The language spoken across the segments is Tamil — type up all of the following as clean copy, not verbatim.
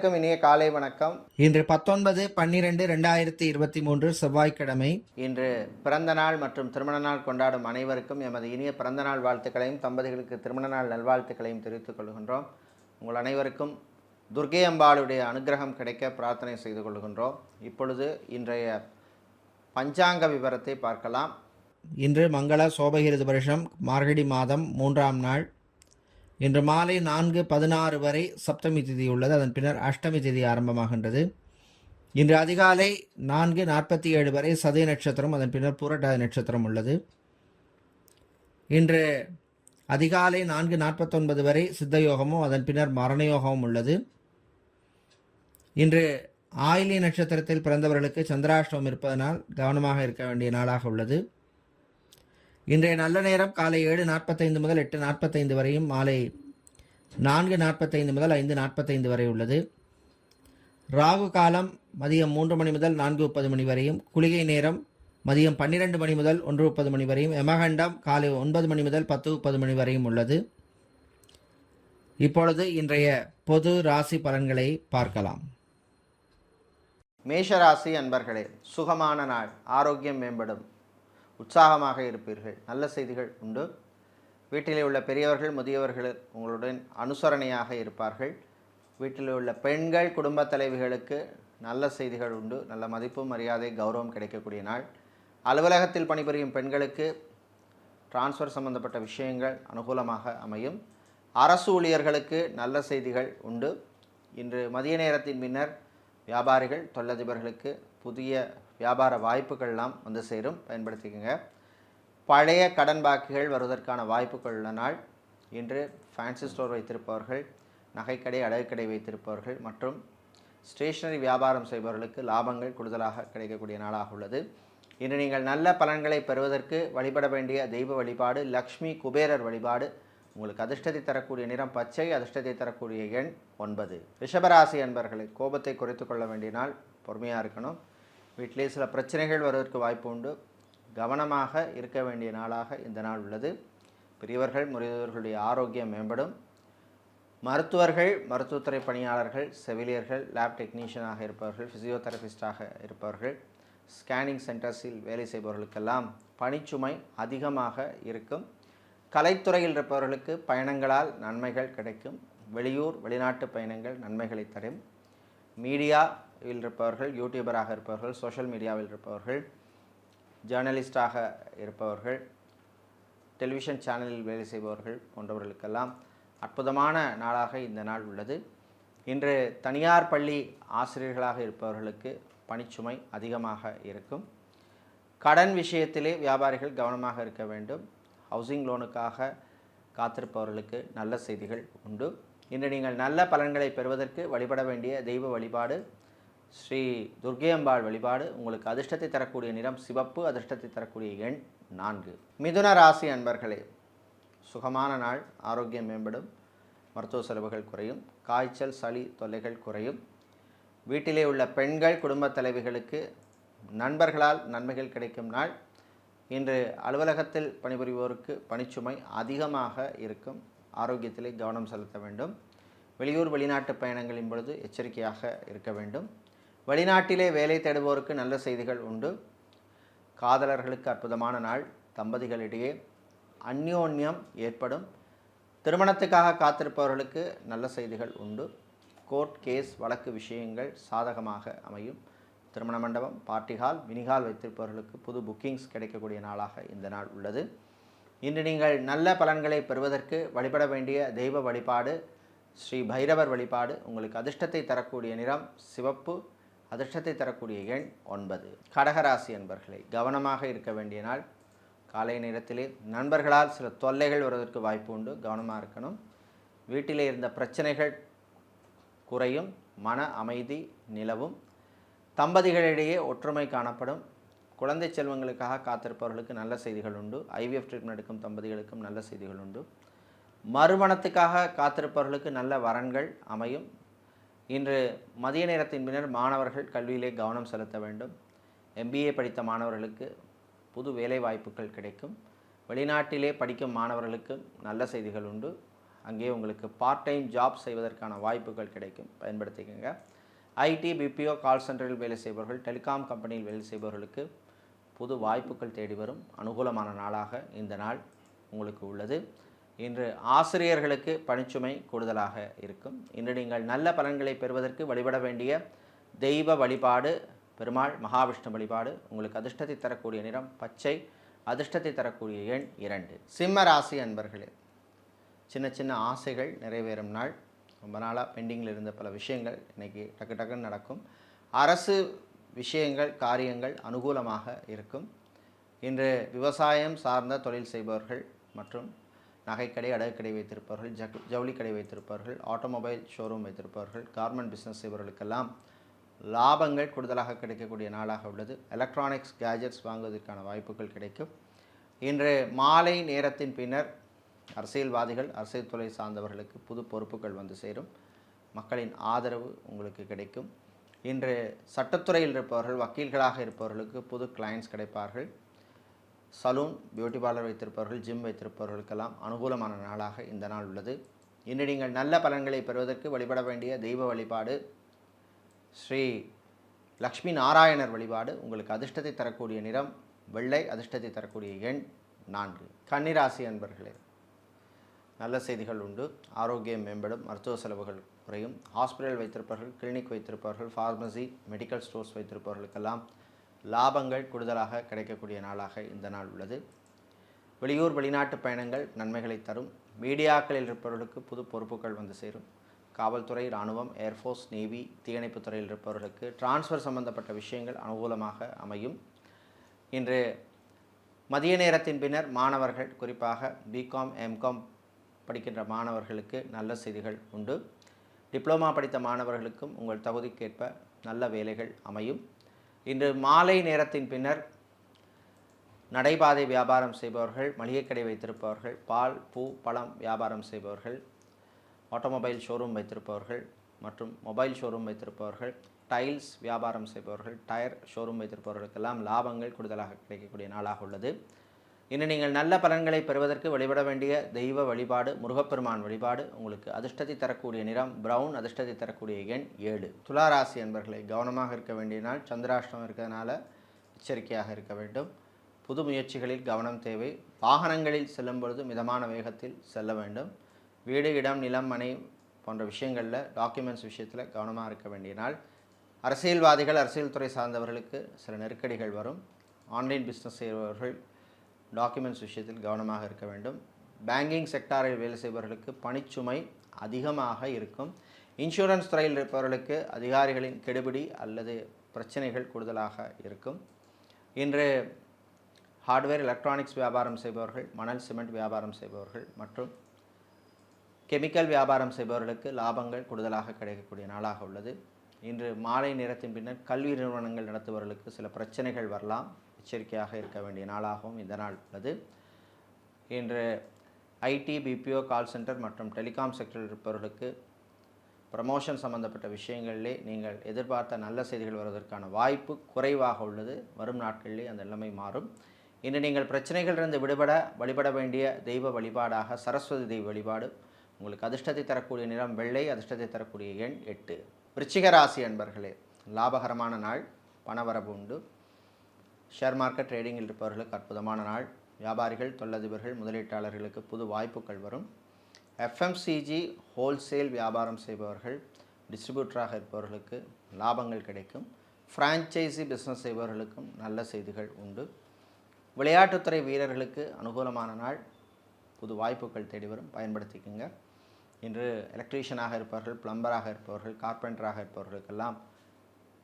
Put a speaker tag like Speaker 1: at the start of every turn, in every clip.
Speaker 1: அனைவருக்கும் இனிய காலை வணக்கம்.
Speaker 2: இன்று 19/12/2023 செவ்வாய்க்கிழமை.
Speaker 1: இன்று பிறந்த நாள் மற்றும் திருமண நாள் கொண்டாடும் அனைவருக்கும் எமது இனிய பிறந்த நாள் வாழ்த்துக்களையும் தம்பதிகளுக்கு திருமண நாள் நல்வாழ்த்துக்களையும் தெரிவித்துக் கொள்கின்றோம். உங்கள் அனைவருக்கும் துர்க்கை அம்பாளுடைய அனுகிரகம் கிடைக்க பிரார்த்தனை செய்து கொள்கின்றோம். இப்பொழுது இன்றைய பஞ்சாங்க விவரத்தை பார்க்கலாம்.
Speaker 2: இன்று மங்கள சோபகிருது வருஷம் மார்கழி மாதம் 3ஆம் நாள். இன்று மாலை 4:16 வரை சப்தமி திதி உள்ளது. அதன் பின்னர் அஷ்டமி திதி ஆரம்பமாகின்றது. இன்று அதிகாலை 4:47 வரை சதய நட்சத்திரம், அதன் பின்னர் புரட்டாதி நட்சத்திரம் உள்ளது. இன்று அதிகாலை 4:49 வரை சித்த யோகமும் அதன் பின்னர் மரணயோகமும் உள்ளது. இன்று ஆயிலி நட்சத்திரத்தில் பிறந்தவர்களுக்கு சந்திராஷ்டமம் இருப்பதனால் கவனமாக இருக்க வேண்டிய நாளாக உள்ளது. இன்றைய நல்ல நேரம் காலை 7:45 முதல் 8:45 வரையும், மாலை 4:45 முதல் 5:45 வரை உள்ளது. ராகு காலம் மதியம் 3 மணி முதல் 4:30 மணி வரையும், குளிகை நேரம் மதியம் 12 மணி முதல் 1:30 மணி வரையும், யமகண்டம் காலை 9 மணி முதல் 10:30 மணி வரையும் உள்ளது. இப்பொழுது இன்றைய பொது ராசி பலன்களை பார்க்கலாம்.
Speaker 1: மேஷராசி அன்பர்களே, சுகமான நாள், ஆரோக்கியம் மேம்படும், உற்சாகமாக இருப்பீர்கள், நல்ல செய்திகள் உண்டு. வீட்டிலே உள்ள பெரியவர்கள் முதியவர்கள் உங்களுடன் அனுசரணையாக இருப்பார்கள். வீட்டில் உள்ள பெண்கள் குடும்ப தலைவிகளுக்கு நல்ல செய்திகள் உண்டு, நல்ல மதிப்பு மரியாதை கௌரவம் கிடைக்கக்கூடிய நாள். அலுவலகத்தில் பணிபுரியும் பெண்களுக்கு டிரான்ஸ்ஃபர் சம்பந்தப்பட்ட விஷயங்கள் அனுகூலமாக அமையும். அரசு ஊழியர்களுக்கு நல்ல செய்திகள் உண்டு. இன்று மதிய நேரத்தின் பின்னர் வியாபாரிகள் தொழிலதிபர்களுக்கு புதிய வியாபார வாய்ப்புகள்லாம் வந்து சேரும், பயன்படுத்திக்கங்க. பழைய கடன் பாக்கிகள் வருவதற்கான வாய்ப்புகள் உள்ள நாள். இன்று ஃபேன்சி ஸ்டோர் வைத்திருப்பவர்கள், நகைக்கடை அடகுக்கடை வைத்திருப்பவர்கள் மற்றும் ஸ்டேஷனரி வியாபாரம் செய்பவர்களுக்கு லாபங்கள் கூடுதலாக கிடைக்கக்கூடிய நாளாக உள்ளது. இன்று நீங்கள் நல்ல பலன்களை பெறுவதற்கு வழிபட வேண்டிய தெய்வ வழிபாடு லக்ஷ்மி குபேரர் வழிபாடு. உங்களுக்கு அதிர்ஷ்டத்தை தரக்கூடிய நிறம் பச்சை, அதிர்ஷ்டத்தை தரக்கூடிய எண் 9. ரிஷபராசி அன்பர்களை, கோபத்தை குறைத்து கொள்ள வேண்டிய நாள், பொறுமையாக இருக்கணும். வீட்டிலே சில பிரச்சனைகள் வருவதற்கு வாய்ப்பு உண்டு, கவனமாக இருக்க வேண்டிய நாளாக இந்த நாள் உள்ளது. பெரியவர்கள் முதியவர்களுடைய ஆரோக்கியம் மேம்படும். மருத்துவர்கள், மருத்துவத்துறை பணியாளர்கள், செவிலியர்கள், லேப் டெக்னீஷியனாக இருப்பவர்கள், ஃபிசியோதெரபிஸ்டாக இருப்பவர்கள், ஸ்கேனிங் சென்டர்ஸில் வேலை செய்பவர்களுக்கெல்லாம் பணிச்சுமை அதிகமாக இருக்கும். கலைத்துறையில் இருப்பவர்களுக்கு பயணங்களால் நன்மைகள் கிடைக்கும். வெளியூர் வெளிநாட்டு பயணங்கள் நன்மைகளை தரும். மீடியாவில் இருப்பவர்கள், யூடியூபராக இருப்பவர்கள், சோஷியல் மீடியாவில் இருப்பவர்கள், ஜேர்னலிஸ்டாக இருப்பவர்கள், டெலிவிஷன் சேனலில் வேலை செய்பவர்கள் போன்றவர்களுக்கெல்லாம் அற்புதமான நாளாக இந்த நாள் உள்ளது. இன்று தனியார் பள்ளி ஆசிரியர்களாக இருப்பவர்களுக்கு பணிச்சுமை அதிகமாக இருக்கும். கடன் விஷயத்திலே வியாபாரிகள் கவனமாக இருக்க வேண்டும். ஹவுசிங் லோனுக்காக காத்திருப்பவர்களுக்கு நல்ல செய்திகள் உண்டு. இன்று நீங்கள் நல்ல பலன்களை பெறுவதற்கு வழிபட வேண்டிய தெய்வ வழிபாடு ஸ்ரீ துர்க்கை அம்பாள் வழிபாடு. உங்களுக்கு அதிர்ஷ்டத்தை தரக்கூடிய நிறம் சிவப்பு, அதிர்ஷ்டத்தை தரக்கூடிய எண் 4. மிதுன ராசி அன்பர்களே, சுகமான நாள், ஆரோக்கியம் மேம்படும், மருத்துவ செலவுகள் குறையும், காய்ச்சல் சளி தொல்லைகள் குறையும். வீட்டிலே உள்ள பெண்கள் குடும்ப தலைவிகளுக்கு நண்பர்களால் நன்மைகள் கிடைக்கும் நாள். இன்று அலுவலகத்தில் பணிபுரிவோருக்கு பணிச்சுமை அதிகமாக இருக்கும். ஆரோக்கியத்திலே கவனம் செலுத்த வேண்டும். வெளியூர் வெளிநாட்டு பயணங்களின் பொழுது எச்சரிக்கையாக இருக்க வேண்டும். வெளிநாட்டிலே வேலை தேடுவோருக்கு நல்ல செய்திகள் உண்டு. காதலர்களுக்கு அற்புதமான நாள், தம்பதிகளிடையே அந்யோன்யம் ஏற்படும். திருமணத்துக்காக காத்திருப்பவர்களுக்கு நல்ல செய்திகள் உண்டு. கோர்ட் கேஸ் வழக்கு விஷயங்கள் சாதகமாக அமையும். திருமண மண்டபம், பார்ட்டி ஹால், மினிஹால் வைத்திருப்பவர்களுக்கு புது புக்கிங்ஸ் கிடைக்கக்கூடிய நாளாக இந்த நாள் உள்ளது. இன்று நீங்கள் நல்ல பலன்களை பெறுவதற்கு வழிபட வேண்டிய தெய்வ வழிபாடு ஸ்ரீ பைரவர் வழிபாடு. உங்களுக்கு அதிர்ஷ்டத்தை தரக்கூடிய நிறம் சிவப்பு, அதிர்ஷ்டத்தை தரக்கூடிய எண் 9. கடகராசி என்பர்களை, கவனமாக இருக்க வேண்டிய நாள். காலை நேரத்திலே நண்பர்களால் சில தொல்லைகள் வருவதற்கு வாய்ப்பு உண்டு, கவனமாக இருக்கணும். வீட்டிலே இருந்த பிரச்சனைகள் குறையும், மன அமைதி நிலவும். தம்பதிகளிடையே ஒற்றுமை காணப்படும். குழந்தை செல்வங்களுக்காக காத்திருப்பவர்களுக்கு நல்ல செய்திகள் உண்டு. ஐவிஎஃப் ட்ரீட்மெண்ட் எடுக்கும் தம்பதிகளுக்கும் நல்ல செய்திகள் உண்டு. மறுமணத்துக்காக காத்திருப்பவர்களுக்கு நல்ல வரன்கள் அமையும். இன்று மதிய நேரத்தின் பின்னர் மாணவர்கள் கல்வியிலே கவனம் செலுத்த வேண்டும். MBA படித்த மாணவர்களுக்கு புது வேலை வாய்ப்புகள் கிடைக்கும். வெளிநாட்டிலே படிக்கும் மாணவர்களுக்கு நல்ல செய்திகள் உண்டு. அங்கே உங்களுக்கு பார்ட் டைம் ஜாப் செய்வதற்கான வாய்ப்புகள் கிடைக்கும், பயன்படுத்திக்கோங்க. ஐடி, பிபிஓ, கால் சென்டரில் வேலை செய்பவர்கள், டெலிகாம் கம்பெனியில் வேலை செய்பவர்களுக்கு புது வாய்ப்புகள் தேடி வரும் அனுகூலமான நாளாக இந்த நாள் உங்களுக்கு உள்ளது. இன்று ஆசிரியர்களுக்கு பணிச்சுமை கூடுதலாக இருக்கும். இன்று நீங்கள் நல்ல பலன்களை பெறுவதற்கு வழிபட வேண்டிய தெய்வ வழிபாடு பெருமாள் மகாவிஷ்ணு வழிபாடு. உங்களுக்கு அதிர்ஷ்டத்தை தரக்கூடிய நிறம் பச்சை, அதிர்ஷ்டத்தை தரக்கூடிய எண் 2. சிம்ம ராசி அன்பர்களே, சின்ன சின்ன ஆசைகள் நிறைவேறும் நாள். ரொம்ப நாளாக பெண்டிங்கில் இருந்த பல விஷயங்கள் இன்றைக்கி டக்கு டக்குன்னு நடக்கும். அரசு விஷயங்கள், காரியங்கள் அனுகூலமாக இருக்கும். இன்று விவசாயம் சார்ந்த தொழில் செய்பவர்கள் மற்றும் நகைக்கடை, அடகுக்கடை வைத்திருப்பவர்கள், ஜவுளிக்கடை வைத்திருப்பவர்கள், ஆட்டோமொபைல் ஷோரூம் வைத்திருப்பவர்கள், கார்மெண்ட் பிஸ்னஸ் செய்பவர்களுக்கெல்லாம் லாபங்கள் கூடுதலாக கிடைக்கக்கூடிய நாளாக உள்ளது. எலக்ட்ரானிக்ஸ் கேஜெட்ஸ் வாங்குவதற்கான வாய்ப்புகள் கிடைக்கும். இன்று மாலை நேரத்தின் பின்னர் அரசியல்வாதிகள், அரசியல் துறை சார்ந்தவர்களுக்கு புது பொறுப்புகள் வந்து சேரும். மக்களின் ஆதரவு உங்களுக்கு கிடைக்கும். இன்று சட்டத்துறையில் இருப்பவர்கள், வக்கீல்களாக இருப்பவர்களுக்கு புது கிளைண்ட்ஸ் கிடைப்பார்கள். சலூன், பியூட்டி பார்லர் வைத்திருப்பவர்கள், ஜிம் வைத்திருப்பவர்களுக்கெல்லாம் அனுகூலமான நாளாக இந்த நாள் உள்ளது. இன்று நீங்கள் நல்ல பலன்களை பெறுவதற்கு வழிபட வேண்டிய தெய்வ வழிபாடு ஸ்ரீ லக்ஷ்மி நாராயணர் வழிபாடு. உங்களுக்கு அதிர்ஷ்டத்தை தரக்கூடிய நிறம் வெள்ளை, அதிர்ஷ்டத்தை தரக்கூடிய எண் 4. கன்னிராசி அன்பர்களே, நல்ல செய்திகள் உண்டு. ஆரோக்கியம் மேம்படும், மருத்துவ செலவுகள் குறையும். ஹாஸ்பிட்டல் வைத்திருப்பவர்கள், கிளினிக் வைத்திருப்பவர்கள், ஃபார்மசி, மெடிக்கல் ஸ்டோர்ஸ் வைத்திருப்பவர்களுக்கெல்லாம் லாபங்கள் கூடுதலாக கிடைக்கக்கூடிய நாளாக இந்த நாள் உள்ளது. வெளியூர், வெளிநாட்டு பயணங்கள் நன்மைகளை தரும். மீடியாக்களில் இருப்பவர்களுக்கு புது பொறுப்புகள் வந்து சேரும். காவல்துறை, இராணுவம், ஏர்ஃபோர்ஸ், நேவி, தீயணைப்பு துறையில் இருப்பவர்களுக்கு டிரான்ஸ்ஃபர் சம்பந்தப்பட்ட விஷயங்கள் அனுகூலமாக அமையும். இன்று மதிய நேரத்தின் பின்னர் மாணவர்கள், குறிப்பாக பிகாம், எம்காம் படிக்கின்ற மாணவர்களுக்கு நல்ல செய்திகள் உண்டு. டிப்ளமா படித்த மாணவர்களுக்கும் உங்கள் தகுதிக்கேற்ப நல்ல வேலைகள் அமையும். இன்று மாலை நேரத்தின் பின்னர் நடைபாதை வியாபாரம் செய்பவர்கள், மளிகை கடை வைத்திருப்பவர்கள், பால், பூ, பழம் வியாபாரம் செய்பவர்கள், ஆட்டோமொபைல் ஷோரூம் வைத்திருப்பவர்கள் மற்றும் மொபைல் ஷோரூம் வைத்திருப்பவர்கள், டைல்ஸ் வியாபாரம் செய்பவர்கள், டயர் ஷோரூம் வைத்திருப்பவர்களுக்கெல்லாம் லாபங்கள் கூடுதலாக கிடைக்கக்கூடிய நாளாக உள்ளது. இன்று நீங்கள் நல்ல பலன்களை பெறுவதற்கு வழிபட வேண்டிய தெய்வ வழிபாடு முருகப்பெருமான் வழிபாடு. உங்களுக்கு அதிர்ஷ்டத்தை தரக்கூடிய நிறம் பிரவுன், அதிர்ஷ்டத்தை தரக்கூடிய எண் 7. துளாராசி என்பர்களை கவனமாக இருக்க வேண்டிய நாள். சந்திராஷ்டமம் இருக்கிறதுனால எச்சரிக்கையாக இருக்க வேண்டும். புது முயற்சிகளில் கவனம் தேவை. வாகனங்களில் செல்லும் பொழுது மிதமான வேகத்தில் செல்ல வேண்டும். வீடு, இடம், நிலம், மனை போன்ற விஷயங்களில், டாக்குமெண்ட்ஸ் விஷயத்தில் கவனமாக இருக்க வேண்டிய நாள். அரசியல்வாதிகள், அரசியல் துறை சார்ந்தவர்களுக்கு சில நெருக்கடிகள் வரும். ஆன்லைன் பிஸ்னஸ் செய்பவர்கள் டாக்குமெண்ட்ஸ் விஷயத்தில் கவனமாக இருக்க வேண்டும். பேங்கிங் செக்டாரில் வேலை செய்பவர்களுக்கு பணிச்சுமை அதிகமாக இருக்கும். இன்சூரன்ஸ் துறையில் இருப்பவர்களுக்கு அதிகாரிகளின் கெடுபிடி அல்லது பிரச்சனைகள் கூடுதலாக இருக்கும். இன்று ஹார்ட்வேர், எலக்ட்ரானிக்ஸ் வியாபாரம் செய்பவர்கள், மணல், சிமெண்ட் வியாபாரம் செய்பவர்கள் மற்றும் கெமிக்கல் வியாபாரம் செய்பவர்களுக்கு லாபங்கள் கூடுதலாக கிடைக்கக்கூடிய நாளாக உள்ளது. இன்று மாலை நேரத்தின் பின்னர் கல்வி நிறுவனங்கள் நடத்துபவர்களுக்கு சில பிரச்சனைகள் வரலாம். எச்சரிக்கையாக இருக்க வேண்டிய நாளாகவும் இந்த நாள் உள்ளது. இன்று ஐடி, பிபிஓ, கால் சென்டர் மற்றும் டெலிகாம் செக்டரில் இருப்பவர்களுக்கு ப்ரமோஷன் சம்பந்தப்பட்ட விஷயங்களிலே நீங்கள் எதிர்பார்த்த நல்ல செய்திகள் வருவதற்கான வாய்ப்பு குறைவாக உள்ளது. வரும் நாட்களிலே அந்த நிலைமை மாறும். இன்று நீங்கள் பிரச்சனைகளிலிருந்து விடுபட வழிபட வேண்டிய தெய்வ வழிபாடாக சரஸ்வதி தெய்வ வழிபாடு. உங்களுக்கு அதிர்ஷ்டத்தை தரக்கூடிய நிறம் வெள்ளை, அதிர்ஷ்டத்தை தரக்கூடிய எண் 8. விருச்சிக ராசி அன்பர்களே, லாபகரமான நாள், பணவரவு உண்டு. ஷேர் மார்க்கெட் ட்ரேடிங்கில் இருப்பவர்களுக்கு அற்புதமான நாள். வியாபாரிகள், தொழிலதிபர்கள், முதலீட்டாளர்களுக்கு புது வாய்ப்புகள் வரும். எஃப்எம்சிஜி, ஹோல்சேல் வியாபாரம் செய்பவர்கள், டிஸ்ட்ரிபியூட்டராக இருப்பவர்களுக்கு லாபங்கள் கிடைக்கும். ஃப்ரான்ச்சைசி பிஸ்னஸ் செய்பவர்களுக்கும் நல்ல செய்திகள் உண்டு. விளையாட்டுத்துறை வீரர்களுக்கு அனுகூலமான நாள், புது வாய்ப்புகள் தேடி வரும், பயன்படுத்திக்கோங்க. இன்று எலக்ட்ரீஷியனாக இருப்பவர்கள், பிளம்பராக இருப்பவர்கள், கார்பெண்டராக இருப்பவர்களுக்கெல்லாம்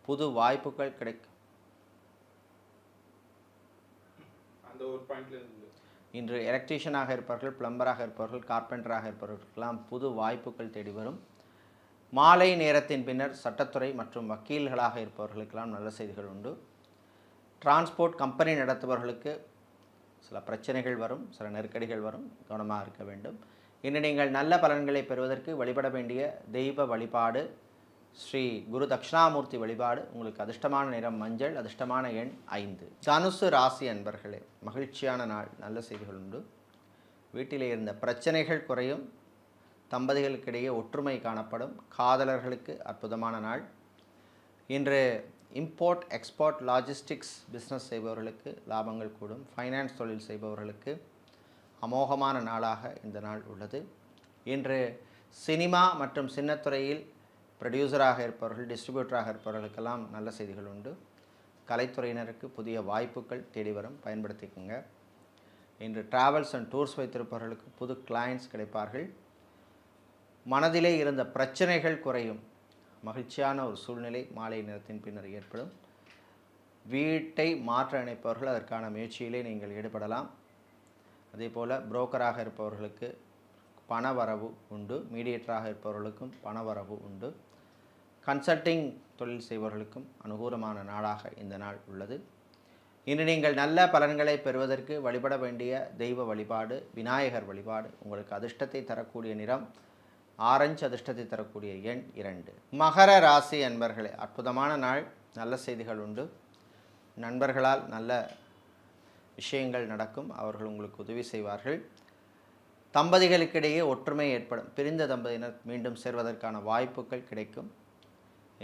Speaker 1: புது வாய்ப்புகள் கிடைக்கும். இன்று எலக்ட்ரீஷியனாக இருப்பவர்கள், பிளம்பராக இருப்பவர்கள், கார்பெண்டராக இருப்பவர்களுக்கெல்லாம் புது வாய்ப்புகள் தேடி வரும். மாலை நேரத்தின் பின்னர் சட்டத்துறை மற்றும் வக்கீல்களாக இருப்பவர்களுக்கெல்லாம் நல்ல செய்திகள் உண்டு. டிரான்ஸ்போர்ட் கம்பெனி நடத்துபவர்களுக்கு சில பிரச்சனைகள் வரும், சில நெருக்கடிகள் வரும், கவனமாக இருக்க வேண்டும். இன்று நீங்கள் நல்ல பலன்களை பெறுவதற்கு வழிபட வேண்டிய தெய்வ வழிபாடு ஸ்ரீ குரு தட்சிணாமூர்த்தி வழிபாடு. உங்களுக்கு அதிர்ஷ்டமான நிறம் மஞ்சள், அதிர்ஷ்டமான எண் 5. தனுசு ராசி அன்பர்களே, மகிழ்ச்சியான நாள், நல்ல செய்திகள் உண்டு. வீட்டிலே இருந்த பிரச்சனைகள் குறையும். தம்பதிகளுக்கிடையே ஒற்றுமை காணப்படும். காதலர்களுக்கு அற்புதமான நாள். இன்று இம்போர்ட் எக்ஸ்போர்ட் லாஜிஸ்டிக்ஸ் பிஸ்னஸ் செய்பவர்களுக்கு லாபங்கள் கூடும். ஃபைனான்ஸ் தொழில் செய்பவர்களுக்கு அமோகமான நாளாக இந்த நாள் உள்ளது. இன்று சினிமா மற்றும் சின்னத்துறையில் ப்ரொடியூசராக இருப்பவர்கள், டிஸ்ட்ரிபியூட்டராக இருப்பவர்களுக்கெல்லாம் நல்ல செய்திகள் உண்டு. கலைத்துறையினருக்கு புதிய வாய்ப்புகள் தேடி வரும், பயன்படுத்திக்கோங்க. இன்று ட்ராவல்ஸ் அண்ட் டூர்ஸ் வைத்திருப்பவர்களுக்கு புது கிளையண்ட்ஸ் கிடைப்பார்கள். மனதிலே இருந்த பிரச்சனைகள் குறையும். மகிழ்ச்சியான ஒரு சூழ்நிலை மாலை நேரத்தின் பின்னர் ஏற்படும். வீட்டை மாற்ற நினைப்பவர்கள் அதற்கான முயற்சியிலே நீங்கள் ஈடுபடலாம். அதே போல் புரோக்கராக இருப்பவர்களுக்கு பண வரவு உண்டு. மீடியேட்டராக இருப்பவர்களுக்கும் பண வரவு உண்டு. கன்சல்டிங் தொழில் செய்பவர்களுக்கும் அனுகூலமான நாளாக இந்த நாள் உள்ளது. இன்று நீங்கள் நல்ல பலன்களை பெறுவதற்கு வழிபட வேண்டிய தெய்வ வழிபாடு விநாயகர் வழிபாடு. உங்களுக்கு அதிர்ஷ்டத்தை தரக்கூடிய நிறம் ஆரஞ்சு, அதிர்ஷ்டத்தை தரக்கூடிய எண் 2. மகர ராசி அன்பர்களே, அற்புதமான நாள். நல்ல செய்திகள் உண்டு. நண்பர்களால் நல்ல விஷயங்கள் நடக்கும். அவர்கள் உங்களுக்கு உதவி செய்வார்கள். தம்பதிகளுக்கிடையே ஒற்றுமை ஏற்படும். பிரிந்த தம்பதியினர் மீண்டும் சேர்வதற்கான வாய்ப்புகள் கிடைக்கும்.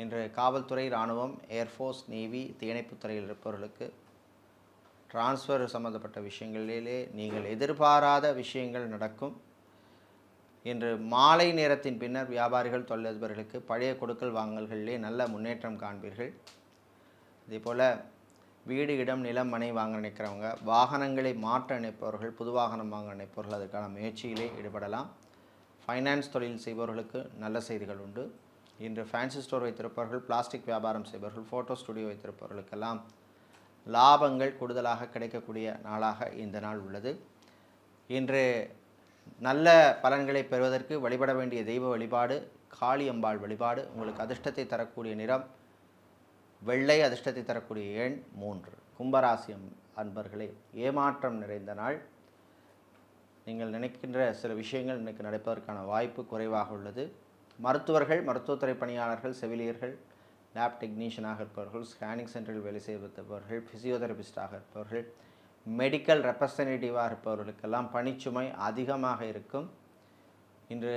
Speaker 1: இன்று காவல்துறை, இராணுவம், ஏர்ஃபோர்ஸ், நேவி, தீயணைப்புத் துறையில் இருப்பவர்களுக்கு டிரான்ஸ்ஃபர் சம்பந்தப்பட்ட விஷயங்களிலே நீங்கள் எதிர்பாராத விஷயங்கள் நடக்கும். இன்று மாலை நேரத்தின் பின்னர் வியாபாரிகள், தொழிலதிபர்களுக்கு பழைய கொடுக்கல் வாங்கல்களிலே நல்ல முன்னேற்றம் காண்பீர்கள். இதேபோல் வீடு, இடம், நிலம், மனை வாங்க நினைக்கிறவங்க, வாகனங்களை மாற்ற நினைப்பவர்கள், புது வாகனம் வாங்க நினைப்பவர்கள் அதற்கான முயற்சியிலே ஈடுபடலாம். ஃபைனான்ஸ் தொழில் செய்பவர்களுக்கு நல்ல செய்திகள் உண்டு. இன்று ஃபேன்சி ஸ்டோர் வைத்திருப்பவர்கள், பிளாஸ்டிக் வியாபாரம் செய்பவர்கள், ஃபோட்டோ ஸ்டுடியோ வைத்திருப்பவர்களுக்கெல்லாம் லாபங்கள் கூடுதலாக கிடைக்கக்கூடிய நாளாக இந்த நாள் உள்ளது. இன்று நல்ல பலன்களை பெறுவதற்கு வழிபட வேண்டிய தெய்வ வழிபாடு காளியம்பாள் வழிபாடு. உங்களுக்கு அதிர்ஷ்டத்தை தரக்கூடிய நிறம் வெள்ளை, அதிர்ஷ்டத்தை தரக்கூடிய எண் 3. கும்பராசி அன்பர்களே, ஏமாற்றம் நிறைந்த நாள். நீங்கள் நினைக்கின்ற சில விஷயங்கள் இன்றைக்கு நடப்பதற்கான வாய்ப்பு குறைவாக உள்ளது. மருத்துவர்கள், மருத்துவத்துறை பணியாளர்கள், செவிலியர்கள், லேப் டெக்னீஷியனாக இருப்பவர்கள், ஸ்கேனிங் சென்டரில் வேலை செய்பவர்கள், ஃபிசியோதெரபிஸ்டாக இருப்பவர்கள், மெடிக்கல் ரெப்ரசன்டேட்டிவாக இருப்பவர்களுக்கெல்லாம் பணிச்சுமை அதிகமாக இருக்கும். இன்று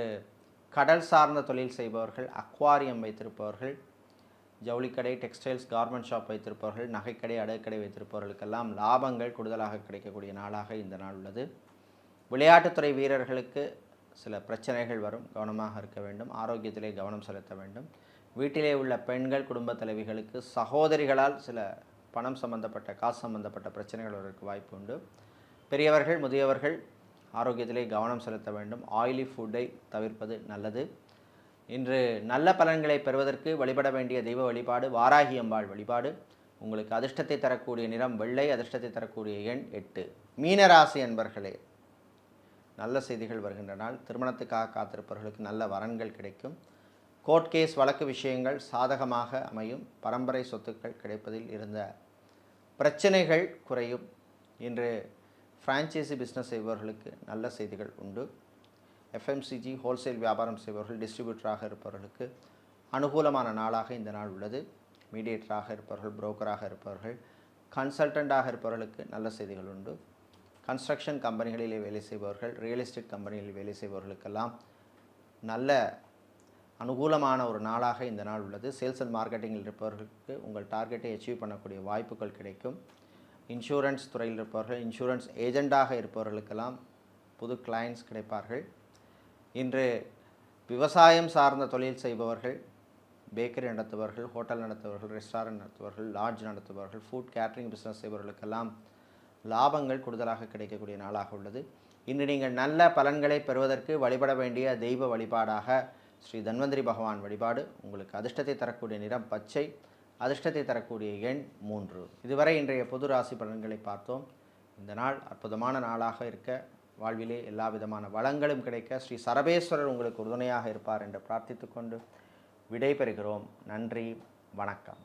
Speaker 1: கடல் சார்ந்த தொழில் செய்பவர்கள், அக்வாரியம் வைத்திருப்பவர்கள், ஜவுளிக்கடை, டெக்ஸ்டைல்ஸ், கார்மெண்ட் ஷாப் வைத்திருப்பவர்கள், நகைக்கடை, அடகுக்கடை வைத்திருப்பவர்களுக்கெல்லாம் லாபங்கள் கூடுதலாக கிடைக்கக்கூடிய நாளாக இந்த நாள் உள்ளது. விளையாட்டுத்துறை வீரர்களுக்கு சில பிரச்சனைகள் வரும், கவனமாக இருக்க வேண்டும். ஆரோக்கியத்திலே கவனம் செலுத்த வேண்டும். வீட்டிலே உள்ள பெண்கள், குடும்ப தலைவிகளுக்கு சகோதரிகளால் சில பணம் சம்பந்தப்பட்ட, காசு சம்பந்தப்பட்ட பிரச்சனைகள் வருவதற்கு வாய்ப்பு உண்டு. பெரியவர்கள், முதியவர்கள் ஆரோக்கியத்திலே கவனம் செலுத்த வேண்டும். ஆயிலி ஃபுட்டை தவிர்ப்பது நல்லது. இன்று நல்ல பலன்களை பெறுவதற்கு வழிபட வேண்டிய தெய்வ வழிபாடு வாராகி அம்பாள் வழிபாடு. உங்களுக்கு அதிர்ஷ்டத்தை தரக்கூடிய நிறம் வெள்ளை, அதிர்ஷ்டத்தை தரக்கூடிய எண் 8. மீனராசி அன்பர்களே, நல்ல செய்திகள் வருகின்ற நாள். திருமணத்துக்காக காத்திருப்பவர்களுக்கு நல்ல வரன்கள் கிடைக்கும். கோர்ட் கேஸ் வழக்கு விஷயங்கள் சாதகமாக அமையும். பரம்பரை சொத்துக்கள் கிடைப்பதில் இருந்த பிரச்சனைகள் குறையும். இன்று ஃப்ரான்ச்சைசி பிஸ்னஸ் செய்பவர்களுக்கு நல்ல செய்திகள் உண்டு. எஃப்எம்சிஜி ஹோல்சேல் வியாபாரம் செய்பவர்கள், டிஸ்ட்ரிபியூட்டராக இருப்பவர்களுக்கு அனுகூலமான நாளாக இந்த நாள் உள்ளது. மீடியேட்டராக இருப்பவர்கள், புரோக்கராக இருப்பவர்கள், கன்சல்டண்ட்டாக இருப்பவர்களுக்கு நல்ல செய்திகள் உண்டு. கன்ஸ்ட்ரக்ஷன் கம்பெனிகளிலே வேலை செய்பவர்கள், ரியல் எஸ்டேட் கம்பெனிகளில் வேலை செய்பவர்களுக்கெல்லாம் நல்ல அனுகூலமான ஒரு நாளாக இந்த நாள் உள்ளது. சேல்ஸ் அண்ட் மார்க்கெட்டிங்கில் இருப்பவர்களுக்கு உங்கள் டார்கெட்டை அச்சீவ் பண்ணக்கூடிய வாய்ப்புகள் கிடைக்கும். இன்சூரன்ஸ் துறையில் இருப்பவர்கள், இன்சூரன்ஸ் ஏஜெண்டாக இருப்பவர்களுக்கெல்லாம் புது கிளையண்ட்ஸ் கிடைப்பார்கள். இன்று விவசாயம் சார்ந்த தொழில் செய்பவர்கள், பேக்கரி நடத்துபவர்கள், ஹோட்டல் நடத்துபவர்கள், ரெஸ்டாரண்ட் நடத்துபவர்கள், லாட்ஜ் நடத்துபவர்கள், ஃபுட் கேட்ரிங் பிஸ்னஸ் செய்பவர்களுக்கெல்லாம் லாபங்கள் கூடுதலாக கிடைக்கக்கூடிய நாளாக உள்ளது. இன்று நீங்கள் நல்ல பலன்களை பெறுவதற்கு வழிபட வேண்டிய தெய்வ வழிபாடாக ஸ்ரீ தன்வந்திரி பகவான் வழிபாடு. உங்களுக்கு அதிர்ஷ்டத்தை தரக்கூடிய நிறம் பச்சை, அதிர்ஷ்டத்தை தரக்கூடிய எண் 3. இதுவரை இன்றைய பொது ராசி பலன்களை பார்த்தோம். இந்த நாள் அற்புதமான நாளாக இருக்க, வாழ்விலே எல்லா விதமான வளங்களும் கிடைக்க ஸ்ரீ சரபேஸ்வரர் உங்களுக்கு உறுதுணையாக இருப்பார் என்று பிரார்த்தித்துக்கொண்டு விடை பெறுகிறோம். நன்றி, வணக்கம்.